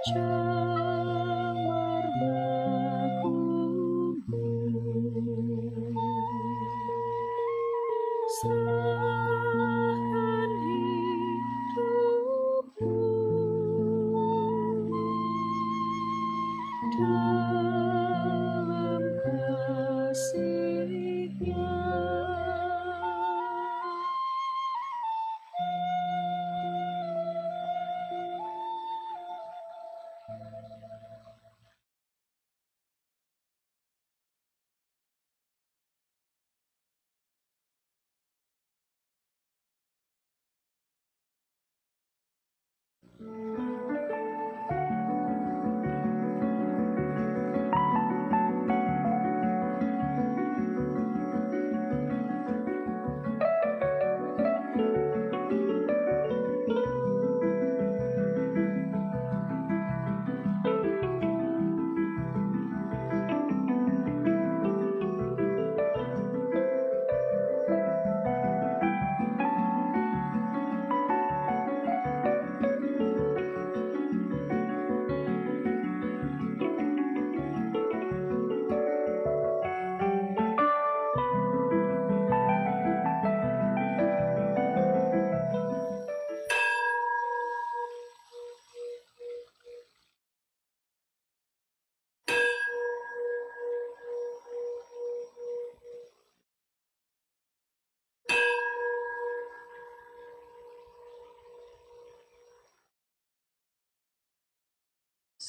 Jamur bergugur, serahkan hidupku dalam kasih-Nya.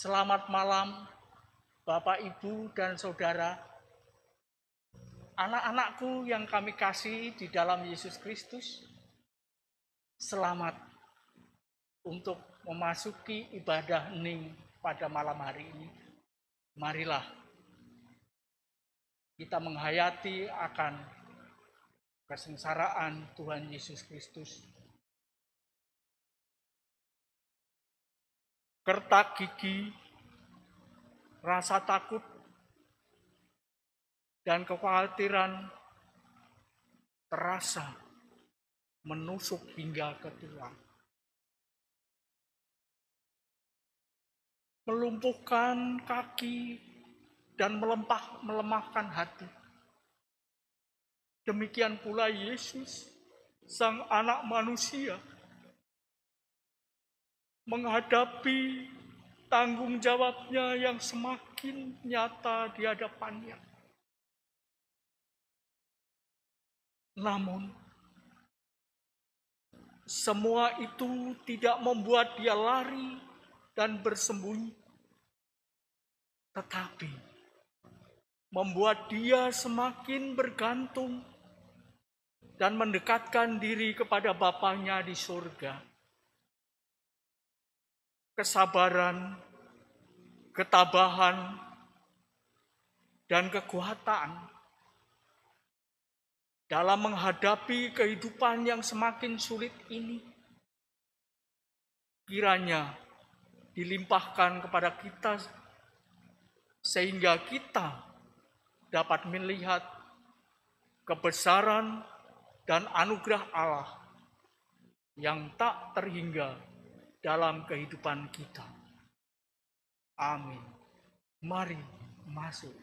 Selamat malam, Bapak, Ibu, dan Saudara, anak-anakku yang kami kasih di dalam Yesus Kristus. Selamat untuk memasuki ibadah hening pada malam hari ini. Marilah kita menghayati akan kesengsaraan Tuhan Yesus Kristus. Kertak gigi, rasa takut, dan kekhawatiran terasa menusuk hingga ke tulang. Melumpuhkan kaki dan melemahkan hati. Demikian pula Yesus, Sang Anak Manusia, menghadapi tanggung jawabnya yang semakin nyata di hadapannya. Namun, semua itu tidak membuat dia lari dan bersembunyi, tetapi membuat dia semakin bergantung dan mendekatkan diri kepada Bapanya di surga. Kesabaran, ketabahan, dan kekuatan dalam menghadapi kehidupan yang semakin sulit ini, kiranya dilimpahkan kepada kita sehingga kita dapat melihat kebesaran dan anugerah Allah yang tak terhingga dalam kehidupan kita. Amin. Mari masuk.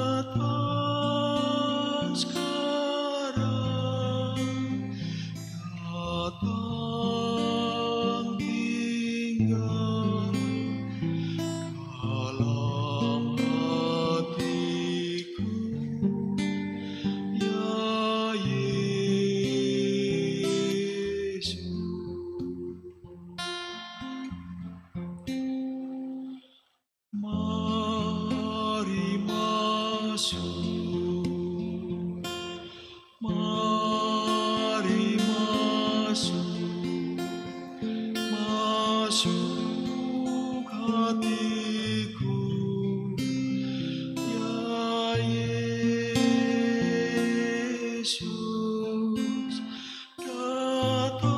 datang sekarang, datang tinggal dalam hatiku, ya Yesus. Mari masuk, mari masuk, masuk hatiku, ya Yesus. Datang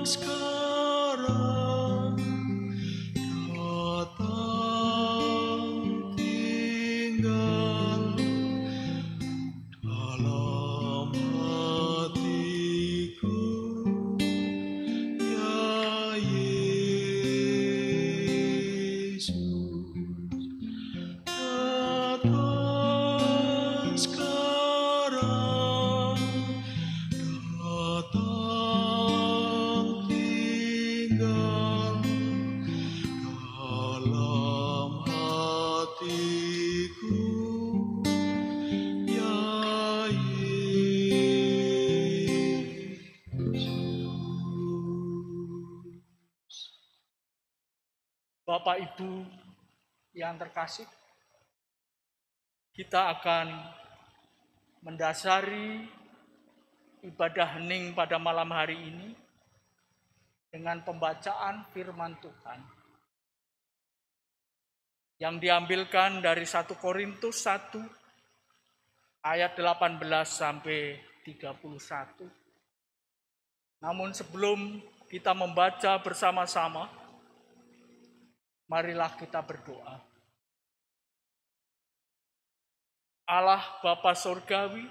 sekarang, datang tinggal dalam hatiku, ya Yesus. Datang sekarang, datang tinggal dalam hatiku, ya Yesus. Bapak Ibu yang terkasih, kita akan mendasari ibadah hening pada malam hari ini dengan pembacaan firman Tuhan yang diambilkan dari 1 Korintus 1 ayat 18 sampai 31. Namun sebelum kita membaca bersama-sama, marilah kita berdoa. Allah Bapa Surgawi,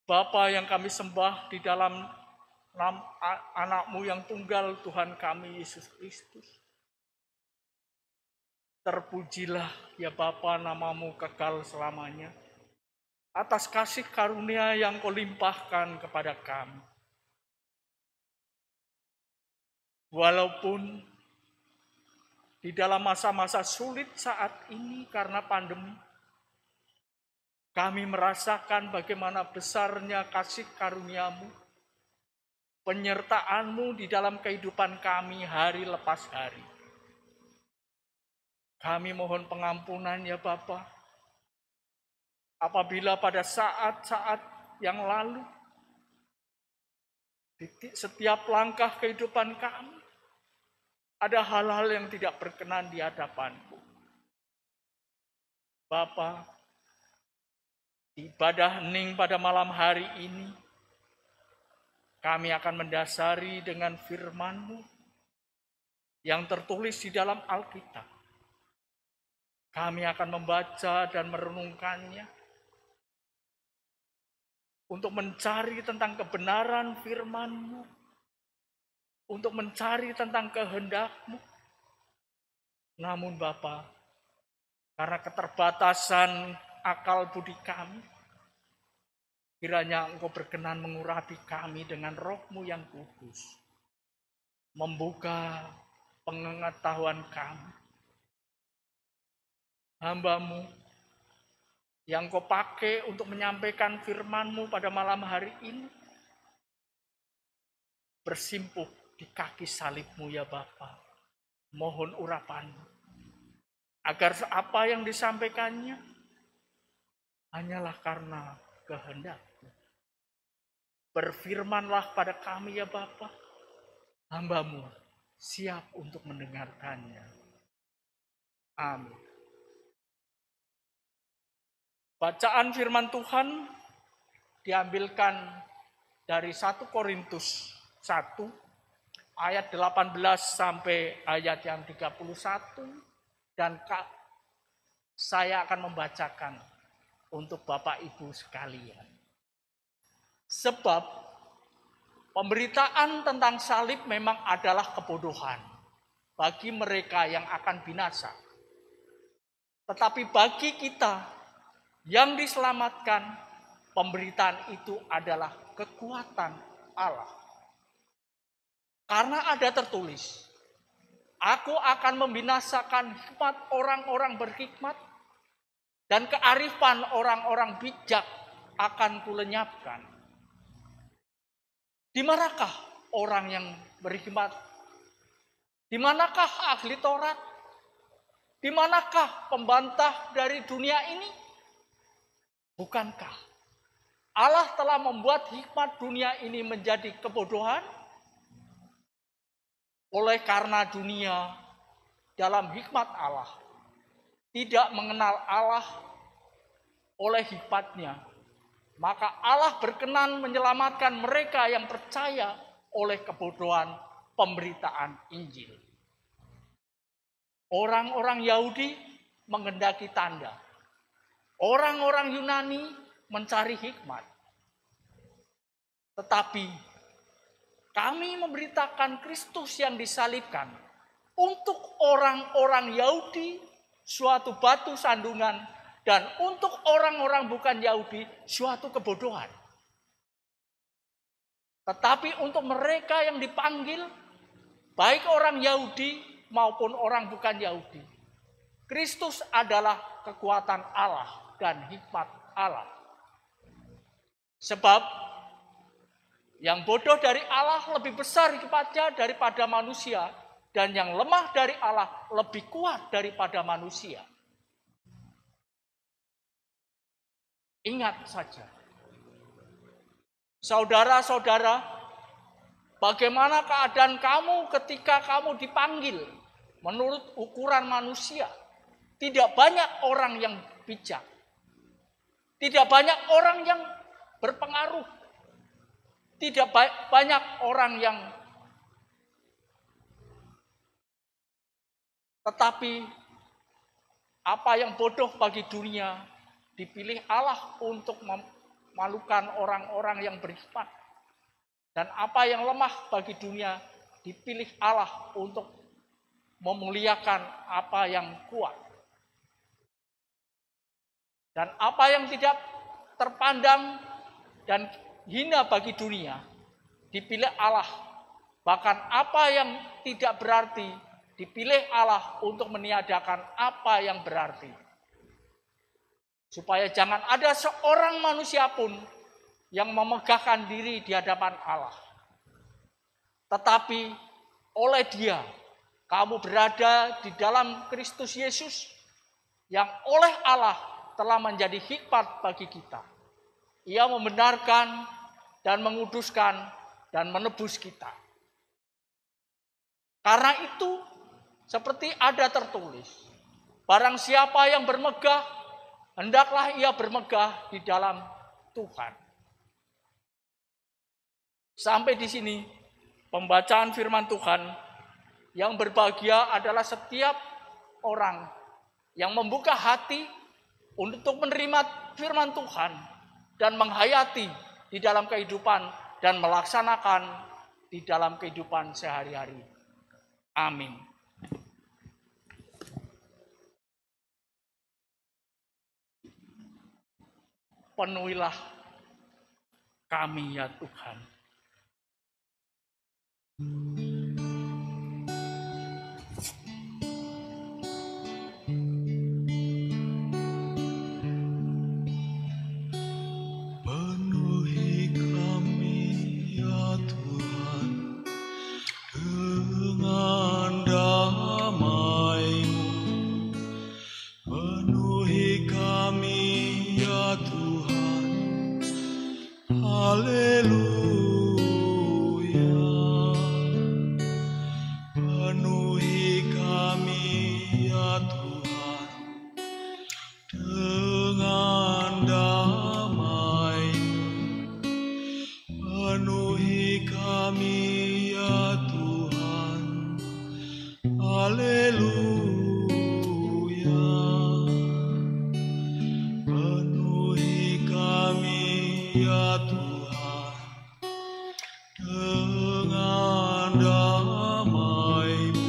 Bapa yang kami sembah di dalam anak-Mu yang tunggal, Tuhan kami Yesus Kristus. Terpujilah ya Bapa, nama-Mu kekal selamanya, atas kasih karunia yang Kau limpahkan kepada kami. Walaupun di dalam masa-masa sulit saat ini karena pandemi, kami merasakan bagaimana besarnya kasih karunia-Mu, penyertaan-Mu di dalam kehidupan kami hari lepas hari. Kami mohon pengampunan ya Bapa, apabila pada saat-saat yang lalu, di setiap langkah kehidupan kami, ada hal-hal yang tidak berkenan di hadapan-Mu. Bapa, ibadah hening pada malam hari ini, kami akan mendasari dengan firman-Mu yang tertulis di dalam Alkitab. Kami akan membaca dan merenungkannya untuk mencari tentang kebenaran firman-Mu, untuk mencari tentang kehendak-Mu. Namun Bapa, karena keterbatasan akal budi kami, kiranya Engkau berkenan mengurapi kami dengan Roh-Mu yang kudus, membuka pengetahuan kami. Hamba-Mu yang Kau pakai untuk menyampaikan firman-Mu pada malam hari ini, bersimpuh di kaki salib-Mu ya Bapa. Mohon urapan-Mu, agar apa yang disampaikannya hanyalah karena kehendak-Mu. Berfirmanlah pada kami ya Bapa, hamba-Mu siap untuk mendengarkannya. Amin. Bacaan firman Tuhan diambilkan dari 1 Korintus 1 ayat 18 sampai ayat yang 31, dan saya akan membacakan untuk Bapak Ibu sekalian. Sebab pemberitaan tentang salib memang adalah kebodohan bagi mereka yang akan binasa. Tetapi bagi kita yang diselamatkan, pemberitaan itu adalah kekuatan Allah. Karena ada tertulis, aku akan membinasakan hikmat orang-orang berhikmat, dan kearifan orang-orang bijak akan kulenyapkan. Di manakah orang yang berhikmat? Di manakah ahli Taurat? Di manakah pembantah dari dunia ini? Bukankah Allah telah membuat hikmat dunia ini menjadi kebodohan? Oleh karena dunia dalam hikmat Allah tidak mengenal Allah oleh hikmatnya, maka Allah berkenan menyelamatkan mereka yang percaya oleh kebodohan pemberitaan Injil. Orang-orang Yahudi menghendaki tanda. Orang-orang Yunani mencari hikmat. Tetapi kami memberitakan Kristus yang disalibkan untuk orang-orang Yahudi suatu batu sandungan, dan untuk orang-orang bukan Yahudi suatu kebodohan. Tetapi untuk mereka yang dipanggil, baik orang Yahudi maupun orang bukan Yahudi, Kristus adalah kekuatan Allah dan hikmat Allah. Sebab yang bodoh dari Allah lebih besar hikmatnya daripada manusia, dan yang lemah dari Allah lebih kuat daripada manusia. Ingat saja, saudara-saudara, bagaimana keadaan kamu ketika kamu dipanggil menurut ukuran manusia? Tidak banyak orang yang bijak. Tidak banyak orang yang berpengaruh. Tidak banyak orang yang... Tetapi apa yang bodoh bagi dunia dipilih Allah untuk memalukan orang-orang yang berhikmat. Dan apa yang lemah bagi dunia dipilih Allah untuk memuliakan apa yang kuat. Dan apa yang tidak terpandang dan hina bagi dunia dipilih Allah. Bahkan apa yang tidak berarti dipilih Allah untuk meniadakan apa yang berarti. Supaya jangan ada seorang manusia pun yang memegahkan diri di hadapan Allah. Tetapi oleh Dia kamu berada di dalam Kristus Yesus, yang oleh Allah telah menjadi hikmat bagi kita. Ia membenarkan dan menguduskan dan menebus kita. Karena itu, seperti ada tertulis, barang siapa yang bermegah, hendaklah ia bermegah di dalam Tuhan. Sampai di sini pembacaan firman Tuhan. Yang berbahagia adalah setiap orang yang membuka hati untuk menerima firman Tuhan dan menghayati di dalam kehidupan dan melaksanakan di dalam kehidupan sehari-hari. Amin. Penuhilah kami ya Tuhan. Penuhi kami ya Tuhan dengan damai-Mu. Penuhi kami ya Tuhan. Haleluya. Penuhi kami ya Tuhan dengan damai-Mu. Penuhi kami ya Tuhan. Haleluya. Penuhi kami ya Tuhan dengan damai-Mu.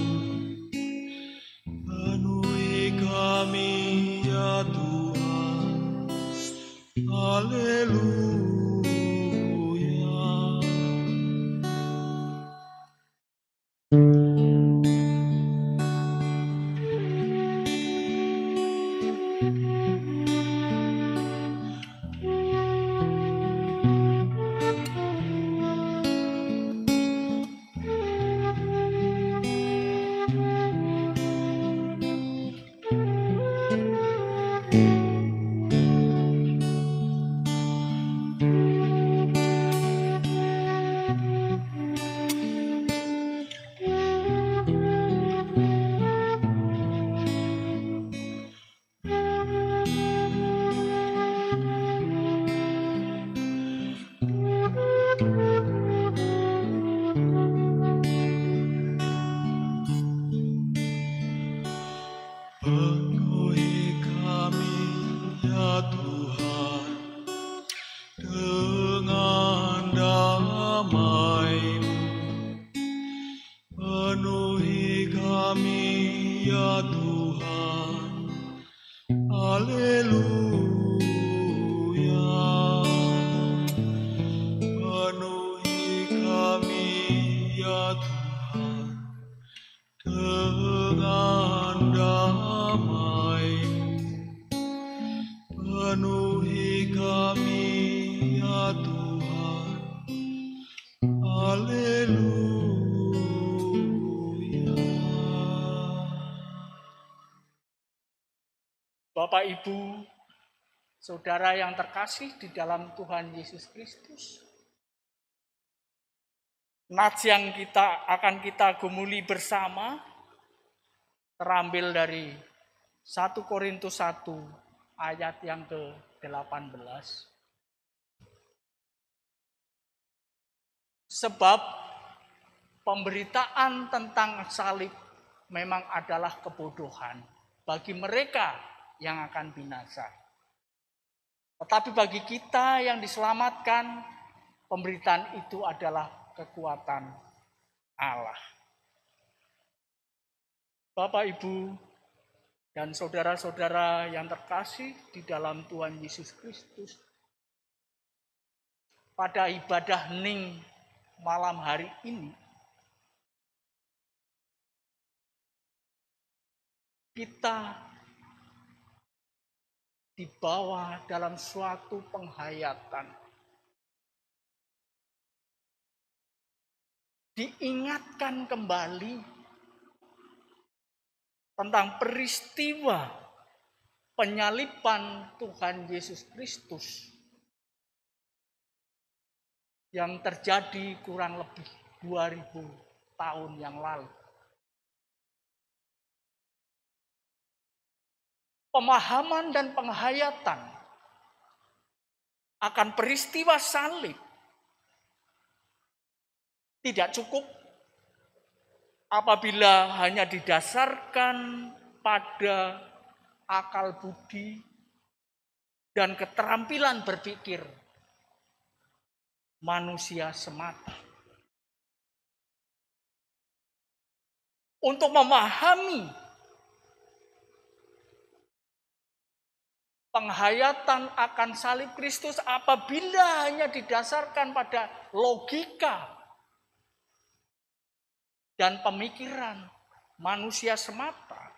kami ya Tuhan. Haleluya. Penuhi kami ya Tuhan dengan damai-Mu. Penuhi kami ya Tuhan. Haleluya. Bapak, Ibu, saudara yang terkasih di dalam Tuhan Yesus Kristus, nats yang akan kita gumuli bersama terambil dari 1 Korintus 1 ayat yang ke-18. Sebab pemberitaan tentang salib memang adalah kebodohan bagi mereka yang akan binasa. Tetapi bagi kita yang diselamatkan, pemberitaan itu adalah kekuatan Allah. Bapak, Ibu, dan saudara-saudara yang terkasih di dalam Tuhan Yesus Kristus, pada ibadah hening malam hari ini, kita dibawa dalam suatu penghayatan. Diingatkan kembali tentang peristiwa penyaliban Tuhan Yesus Kristus yang terjadi kurang lebih 2000 tahun yang lalu. Pemahaman dan penghayatan akan peristiwa salib tidak cukup apabila hanya didasarkan pada akal budi dan keterampilan berpikir manusia semata. Untuk memahami penghayatan akan salib Kristus apabila hanya didasarkan pada logika dan pemikiran manusia semata,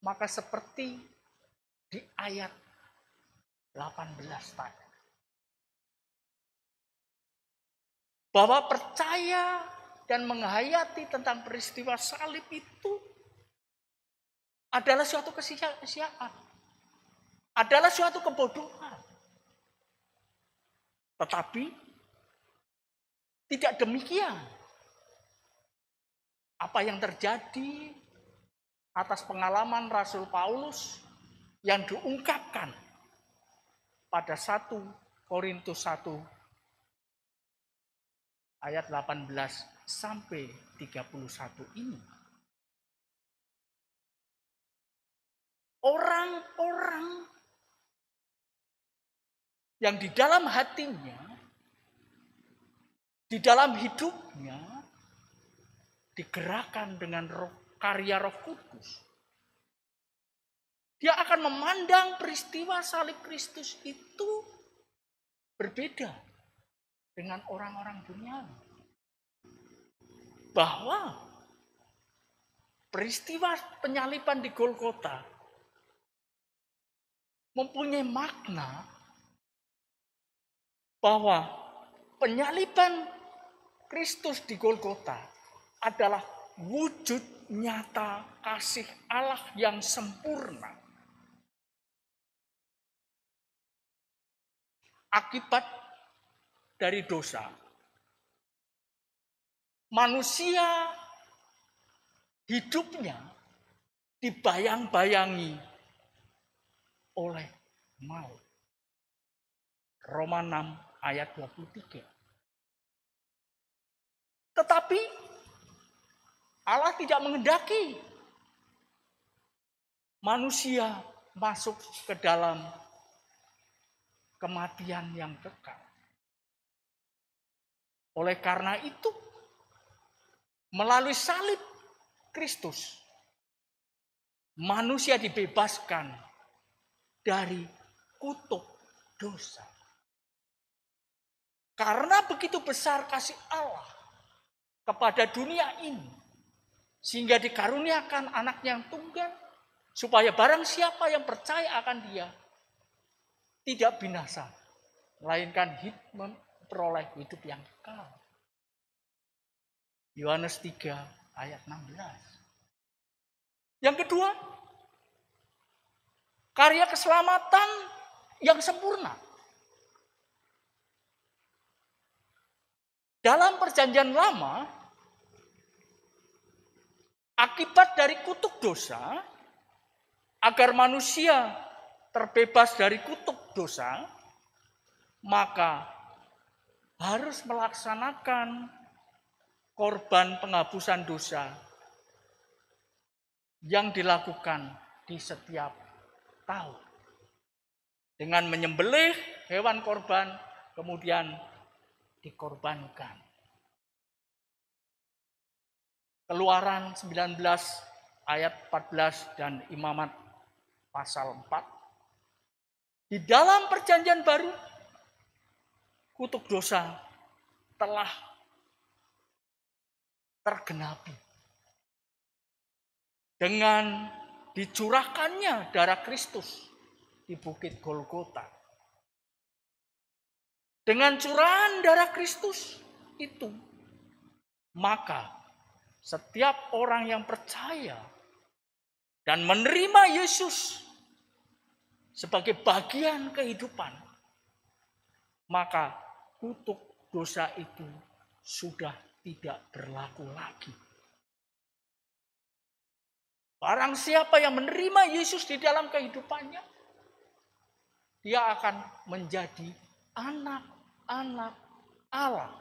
maka seperti di ayat 18 tadi, bahwa percaya dan menghayati tentang peristiwa salib itu adalah suatu kesia-siaan, adalah suatu kebodohan. Tetapi tidak demikian. Apa yang terjadi atas pengalaman Rasul Paulus yang diungkapkan pada 1 Korintus 1 ayat 18 sampai 31 ini. Orang-orang yang di dalam hatinya, di dalam hidupnya, digerakkan dengan karya Roh Kudus. Dia akan memandang peristiwa salib Kristus itu berbeda dengan orang-orang duniawi. Bahwa peristiwa penyaliban di Golgota mempunyai makna bahwa penyaliban Kristus di Golgota adalah wujud nyata kasih Allah yang sempurna. Akibat dari dosa, manusia hidupnya dibayang-bayangi oleh maut. Roma 6 ayat 23. Tetapi Allah tidak menghendaki manusia masuk ke dalam kematian yang kekal. Oleh karena itu, melalui salib Kristus, manusia dibebaskan dari kutuk dosa. Karena begitu besar kasih Allah kepada dunia ini, sehingga dikaruniakan anak yang tunggal, supaya barang siapa yang percaya akan dia tidak binasa, melainkan memperoleh hidup yang kekal. Yohanes 3 ayat 16. Yang kedua, karya keselamatan yang sempurna. Dalam perjanjian lama, akibat dari kutuk dosa, agar manusia terbebas dari kutuk dosa, maka harus melaksanakan korban penghapusan dosa yang dilakukan di setiap tahun. Dengan menyembelih hewan korban, kemudian dikorbankan. Keluaran 19 ayat 14 dan Imamat pasal 4. Di dalam perjanjian baru, kutuk dosa telah tergenapi dengan dicurahkannya darah Kristus di Bukit Golgota. Dengan curahan darah Kristus itu, maka setiap orang yang percaya dan menerima Yesus sebagai bagian kehidupan, maka kutuk dosa itu sudah tidak berlaku lagi. Barang siapa yang menerima Yesus di dalam kehidupannya, dia akan menjadi anak-anak Allah.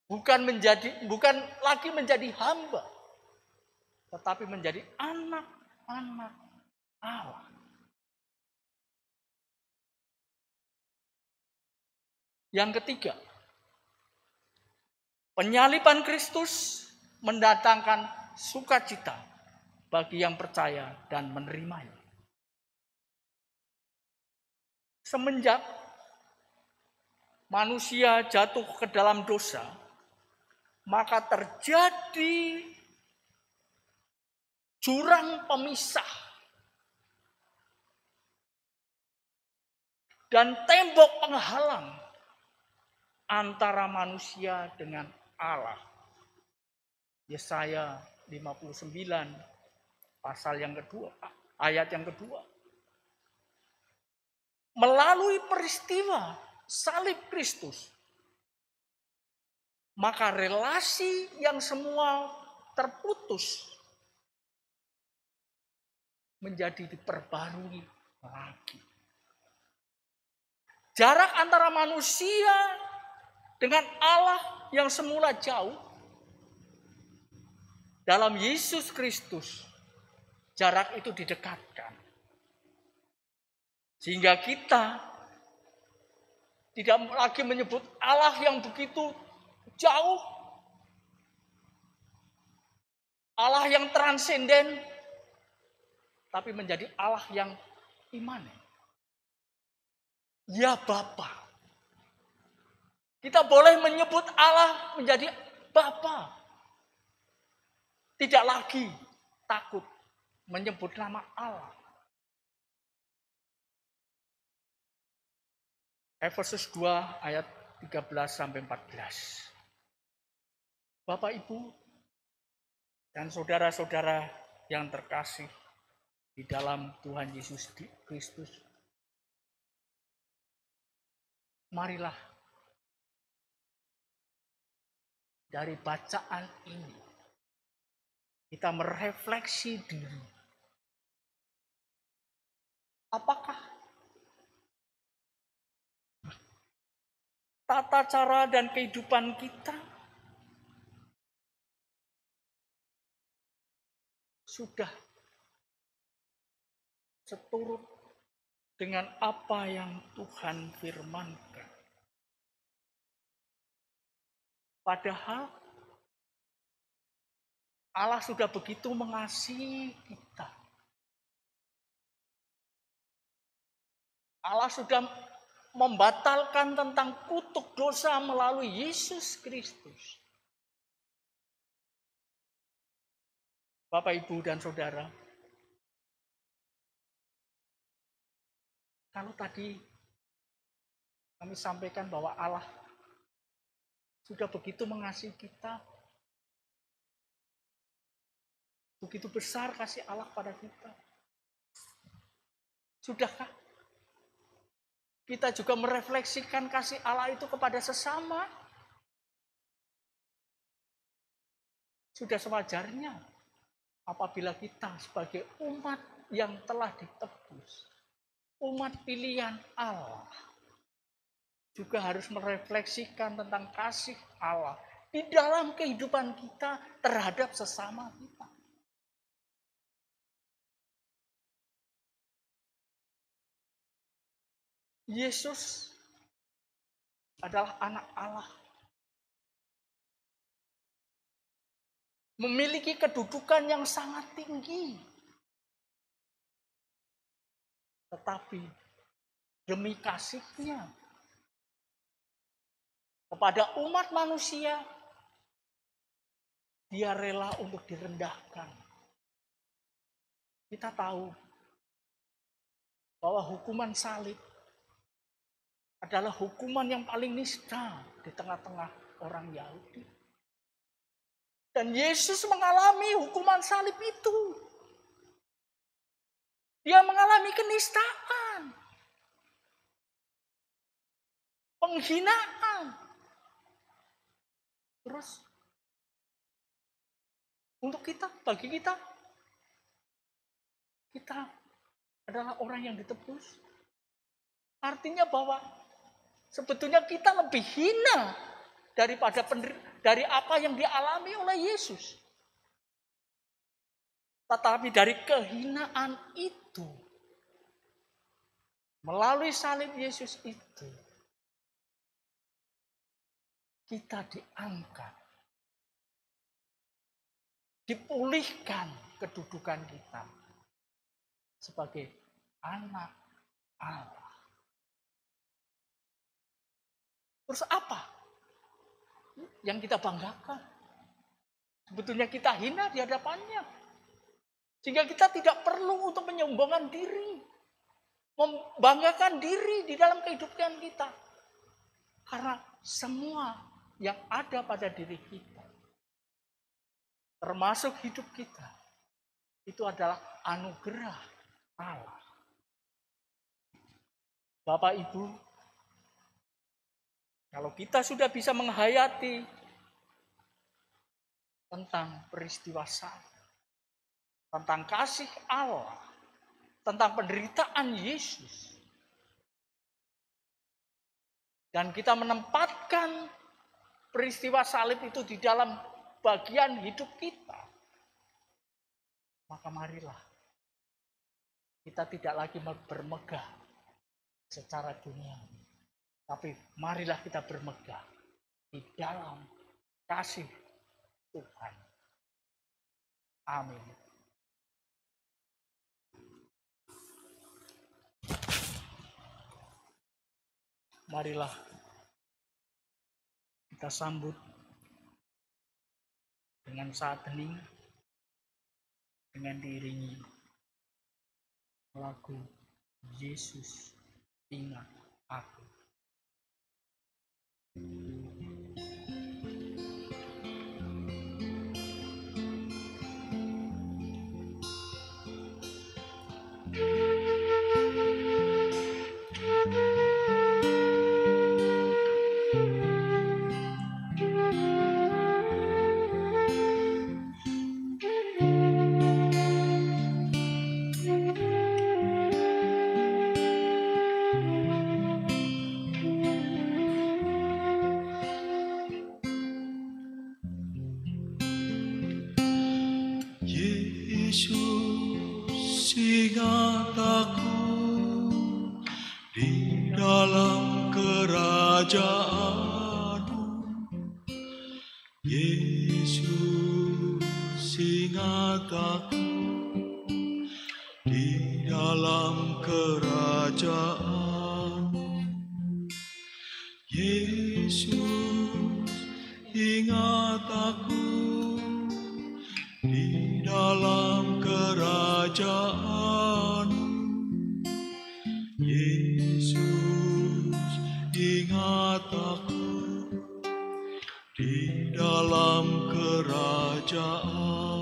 Bukan lagi menjadi hamba, tetapi menjadi anak-anak Allah. Yang ketiga, penyaliban Kristus mendatangkan sukacita bagi yang percaya dan menerimanya. Semenjak manusia jatuh ke dalam dosa, maka terjadi jurang pemisah dan tembok penghalang antara manusia dengan Allah. Yesaya 59 pasal yang kedua, ayat yang kedua. Melalui peristiwa salib Kristus, maka relasi yang semua terputus menjadi diperbarui lagi. Jarak antara manusia dengan Allah yang semula jauh, dalam Yesus Kristus jarak itu didekatkan. Sehingga kita tidak lagi menyebut Allah yang begitu jauh, Allah yang transenden, tapi menjadi Allah yang imanen. Ya Bapa. Kita boleh menyebut Allah menjadi Bapa. Tidak lagi takut menyebut nama Allah. Efesus 2 ayat 13-14. Bapak, Ibu, dan saudara-saudara yang terkasih di dalam Tuhan Yesus Kristus, marilah dari bacaan ini kita merefleksi diri. Apakah tata cara dan kehidupan kita sudah seturut dengan apa yang Tuhan firmankan? Padahal Allah sudah begitu mengasihi kita. Allah sudah membatalkan tentang kutuk dosa melalui Yesus Kristus. Bapak, Ibu, dan Saudara, kalau tadi kami sampaikan bahwa Allah sudah begitu mengasihi kita, begitu besar kasih Allah pada kita. Sudahkah kita juga merefleksikan kasih Allah itu kepada sesama? Sudah sewajarnya apabila kita sebagai umat yang telah ditebus, umat pilihan Allah, juga harus merefleksikan tentang kasih Allah di dalam kehidupan kita terhadap sesama kita. Yesus adalah anak Allah. Memiliki kedudukan yang sangat tinggi. Tetapi demi kasihnya kepada umat manusia, dia rela untuk direndahkan. Kita tahu bahwa hukuman salib adalah hukuman yang paling nista di tengah-tengah orang Yahudi. Dan Yesus mengalami hukuman salib itu. Dia mengalami kenistaan, penghinaan. Terus, untuk kita, bagi kita adalah orang yang ditebus. Artinya bahwa sebetulnya kita lebih hina dari apa yang dialami oleh Yesus. Tetapi dari kehinaan itu, melalui salib Yesus itu, kita diangkat, dipulihkan kedudukan kita sebagai anak Allah. Terus apa yang kita banggakan? Sebetulnya kita hina di hadapannya. Sehingga kita tidak perlu untuk menyombongkan diri. Membanggakan diri di dalam kehidupan kita. Karena semua yang ada pada diri kita, termasuk hidup kita, itu adalah anugerah Allah. Bapak, Ibu, kalau kita sudah bisa menghayati tentang peristiwa salib, tentang kasih Allah, tentang penderitaan Yesus, dan kita menempatkan peristiwa salib itu di dalam bagian hidup kita, maka marilah kita tidak lagi bermegah secara dunia, tapi marilah kita bermegah di dalam kasih Tuhan. Amin. Marilah kita sambut dengan saat hening, dengan diiringi lagu Yesus Ingat Aku. Yesus, ingat aku di dalam kerajaan-Mu. Yesus, aku di dalam kerajaan. Yesus, ingat aku di dalam kerajaan. Yesus, ingat aku di dalam kerajaan.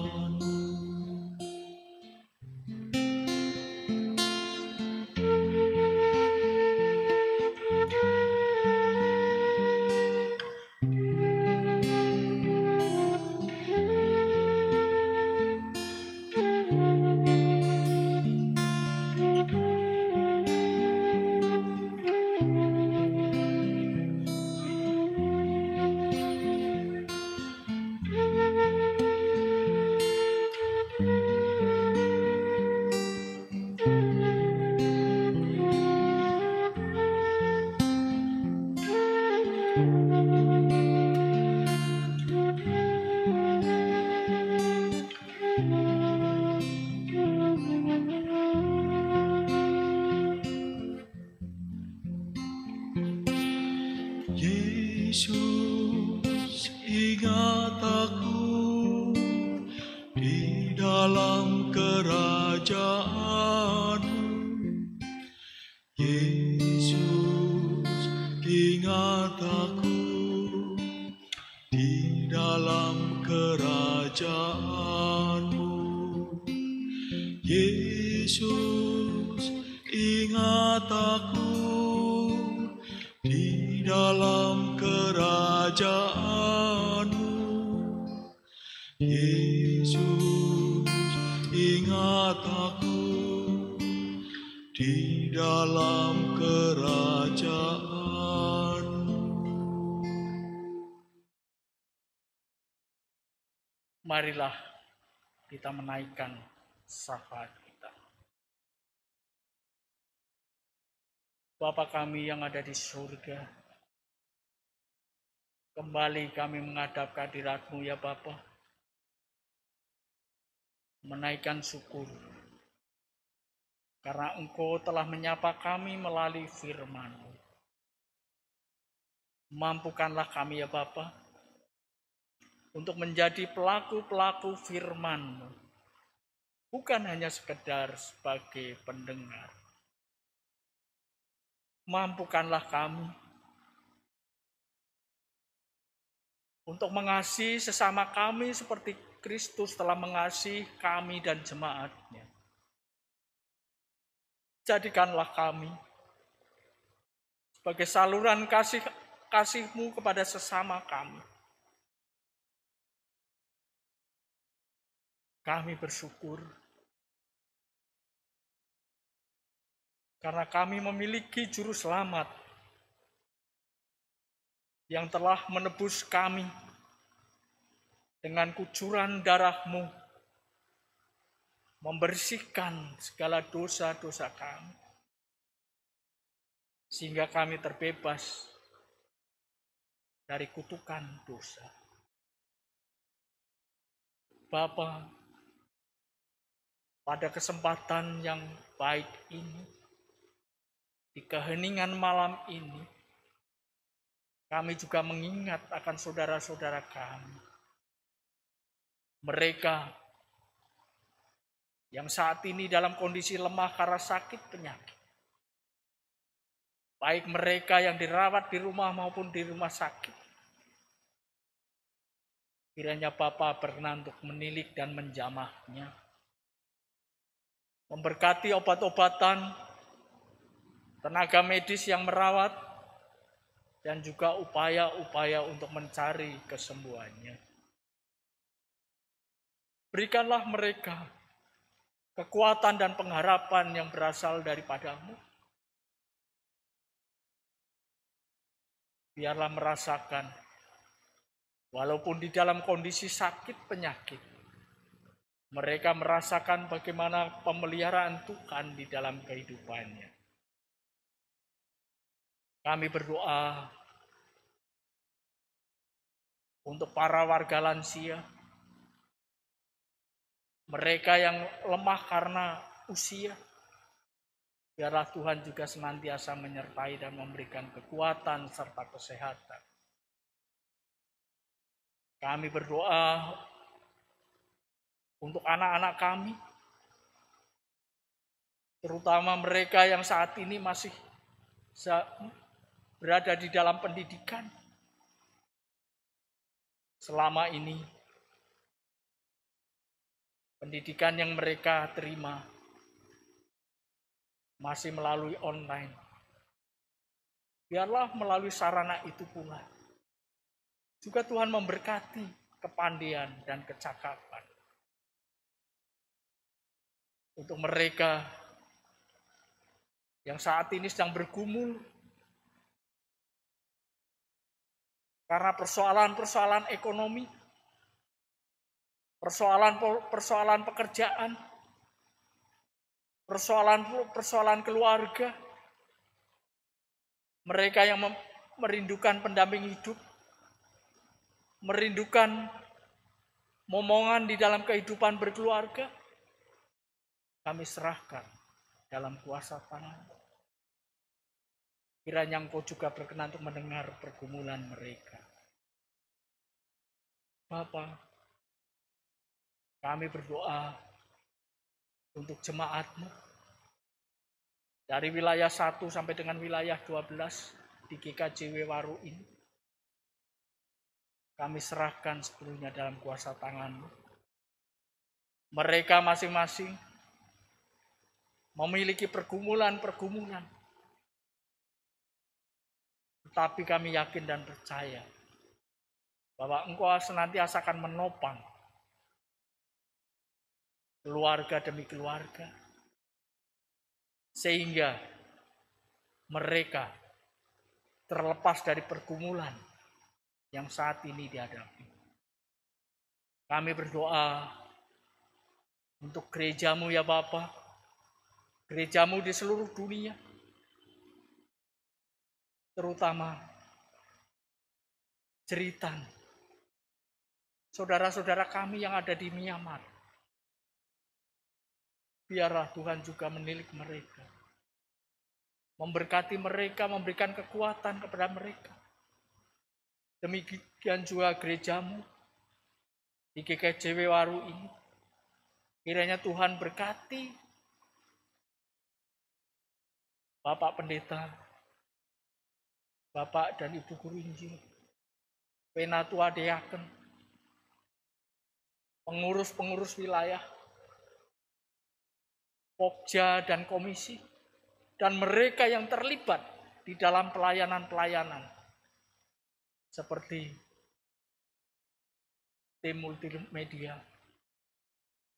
Yesus, ingat aku di dalam kerajaan. Yesus, ingat aku di dalam kerajaan-Mu. Yesus, ingat aku di dalam kerajaan-Mu. Yesus, ingat aku di dalam kerajaan-Mu. Marilah kita menaikkan syafaat kita. Bapa kami yang ada di surga, kembali kami menghadap kehadirat-Mu ya Bapa, menaikkan syukur karena Engkau telah menyapa kami melalui firman-Mu. Mampukanlah kami ya Bapa untuk menjadi pelaku-pelaku firman-Mu, bukan hanya sekedar sebagai pendengar. Mampukanlah kami untuk mengasihi sesama kami seperti Kristus telah mengasihi kami dan jemaat-Nya. Jadikanlah kami sebagai saluran kasih-Mu kepada sesama kami. Kami bersyukur karena kami memiliki juru selamat yang telah menebus kami dengan kucuran darah-Mu, membersihkan segala dosa-dosa kami, sehingga kami terbebas dari kutukan dosa. Bapa, pada kesempatan yang baik ini, di keheningan malam ini, kami juga mengingat akan saudara-saudara kami. Mereka yang saat ini dalam kondisi lemah karena sakit penyakit. Baik mereka yang dirawat di rumah maupun di rumah sakit. Kiranya Bapa berkenan untuk menilik dan menjamahnya. Memberkati obat-obatan, tenaga medis yang merawat, dan juga upaya-upaya untuk mencari kesembuhannya. Berikanlah mereka kekuatan dan pengharapan yang berasal daripada-Mu. Biarlah merasakan, walaupun di dalam kondisi sakit penyakit, mereka merasakan bagaimana pemeliharaan Tuhan di dalam kehidupannya. Kami berdoa untuk para warga lansia, mereka yang lemah karena usia. Biarlah Tuhan juga senantiasa menyertai dan memberikan kekuatan serta kesehatan. Kami berdoa untuk anak-anak kami, terutama mereka yang saat ini masih berada di dalam pendidikan. Selama ini, pendidikan yang mereka terima masih melalui online. Biarlah melalui sarana itu pula juga Tuhan memberkati kepandaian dan kecakapan untuk mereka yang saat ini sedang bergumul karena persoalan-persoalan ekonomi, persoalan pekerjaan, persoalan keluarga. Mereka yang merindukan pendamping hidup, merindukan momongan di dalam kehidupan berkeluarga, kami serahkan dalam kuasa tangan. Kiranya Engkau juga berkenan untuk mendengar pergumulan mereka. Bapa, kami berdoa untuk jemaat-Mu dari wilayah 1 sampai dengan wilayah 12 di GKJW Waru ini. Kami serahkan sepenuhnya dalam kuasa tangan-Mu. Mereka masing-masing memiliki pergumulan-pergumulan. Tetapi kami yakin dan percaya bahwa Engkau senantiasa akan menopang keluarga demi keluarga. Sehingga mereka terlepas dari pergumulan yang saat ini dihadapi. Kami berdoa untuk gereja-Mu ya Bapa, gereja-Mu di seluruh dunia, terutama Jeritan, saudara-saudara kami yang ada di Myanmar. Biarlah Tuhan juga menilik mereka, memberkati mereka, memberikan kekuatan kepada mereka. Demikian juga gereja-Mu di GKJW Waru ini. Kiranya Tuhan berkati Bapak Pendeta, Bapak dan Ibu Guru Injil, Penatua Deaken, pengurus-pengurus wilayah, Pokja dan komisi, dan mereka yang terlibat di dalam pelayanan-pelayanan seperti tim multimedia,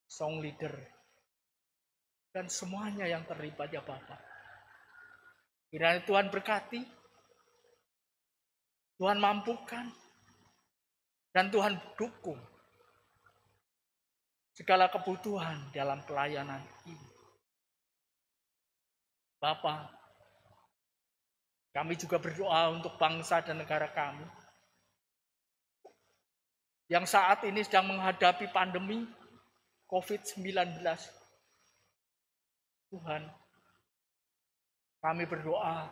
song leader, dan semuanya yang terlibat ya Bapak. Kiranya Tuhan berkati, Tuhan mampukan, dan Tuhan dukung segala kebutuhan dalam pelayanan ini. Bapa, kami juga berdoa untuk bangsa dan negara kami yang saat ini sedang menghadapi pandemi COVID-19. Tuhan, kami berdoa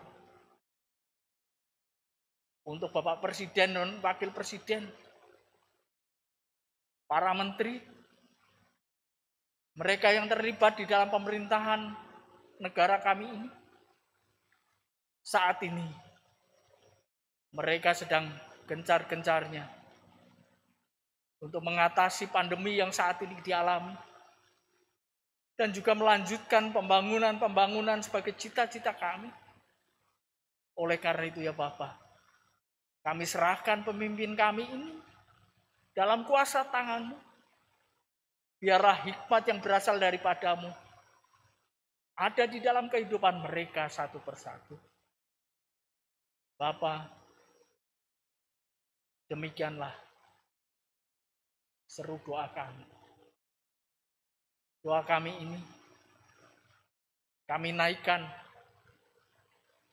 untuk Bapak Presiden dan Wakil Presiden, para menteri, mereka yang terlibat di dalam pemerintahan negara kami ini. Saat ini mereka sedang gencar-gencarnya untuk mengatasi pandemi yang saat ini dialami dan juga melanjutkan pembangunan sebagai cita-cita kami. Oleh karena itu ya Bapak, kami serahkan pemimpin kami ini dalam kuasa tangan-Mu. Biarlah hikmat yang berasal daripada-Mu ada di dalam kehidupan mereka satu persatu. Bapa, demikianlah seru doa kami. Doa kami ini kami naikkan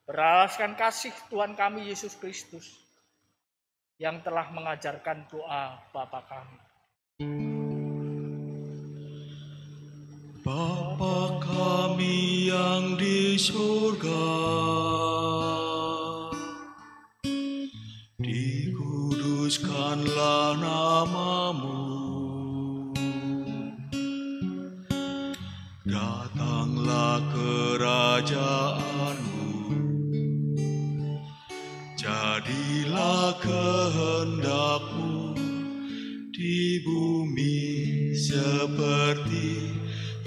beralaskan kasih Tuhan kami Yesus Kristus yang telah mengajarkan doa Bapa kami. Bapa kami yang di surga, dikuduskanlah namamu, datanglah kerajaanmu, jadilah kehendakmu di bumi seperti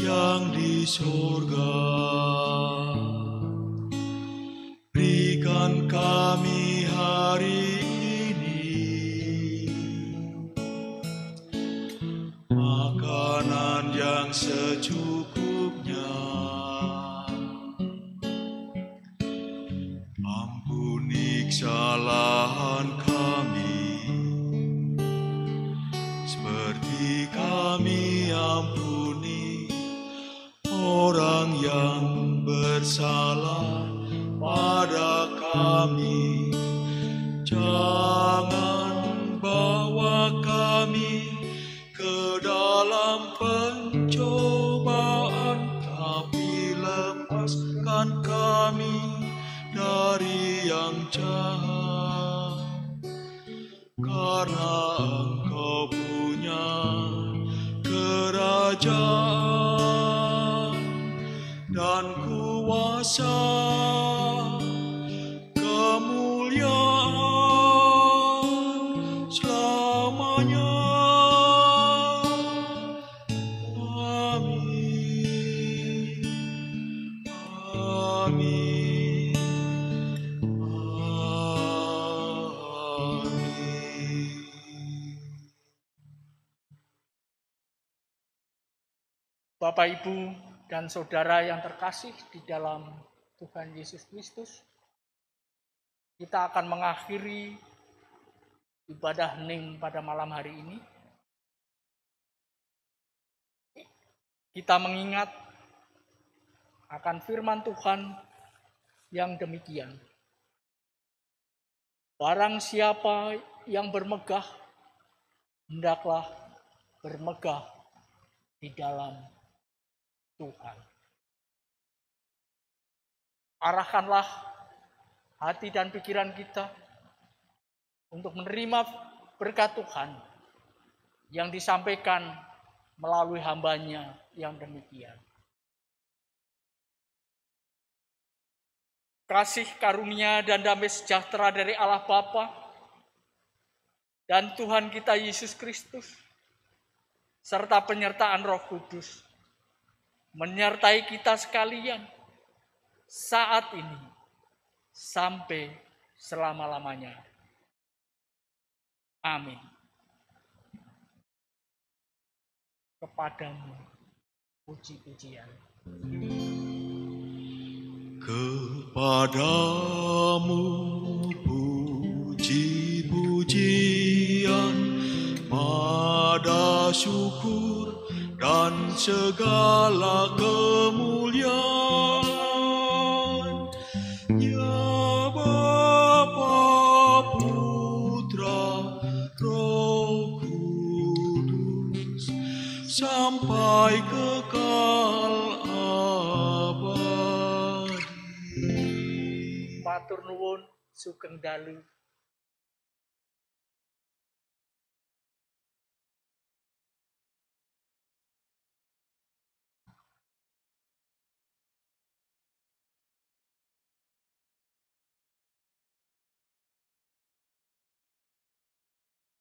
yang di surga. Berikan kami hari ini makanan yang secukupnya. Ampuni kesalahan kami seperti kami ampuni orang yang bersalah pada kami. Jangan bawa kami ke dalam pencobaan, tapi lepaskan kami dari yang jahat. Karena Engkau punya kerajaan dan kuasa, kemuliaan selamanya. Amin. Amin. Amin. Bapak, Ibu, dan saudara yang terkasih di dalam Tuhan Yesus Kristus, kita akan mengakhiri ibadah hening pada malam hari ini. Kita mengingat akan firman Tuhan yang demikian. Barang siapa yang bermegah, hendaklah bermegah di dalam Tuhan. Arahkanlah hati dan pikiran kita untuk menerima berkat Tuhan yang disampaikan melalui hamba-Nya yang demikian. Kasih karunia dan damai sejahtera dari Allah Bapa dan Tuhan kita Yesus Kristus serta penyertaan Roh Kudus menyertai kita sekalian saat ini sampai selama-lamanya. Amin. Kepadamu puji-pujian. Kepadamu puji-pujian, pada syukur dan segala kemuliaan, ya Bapa, Putra, Roh Kudus, sampai kekal abadi. Matur nuwun, sugeng dalu.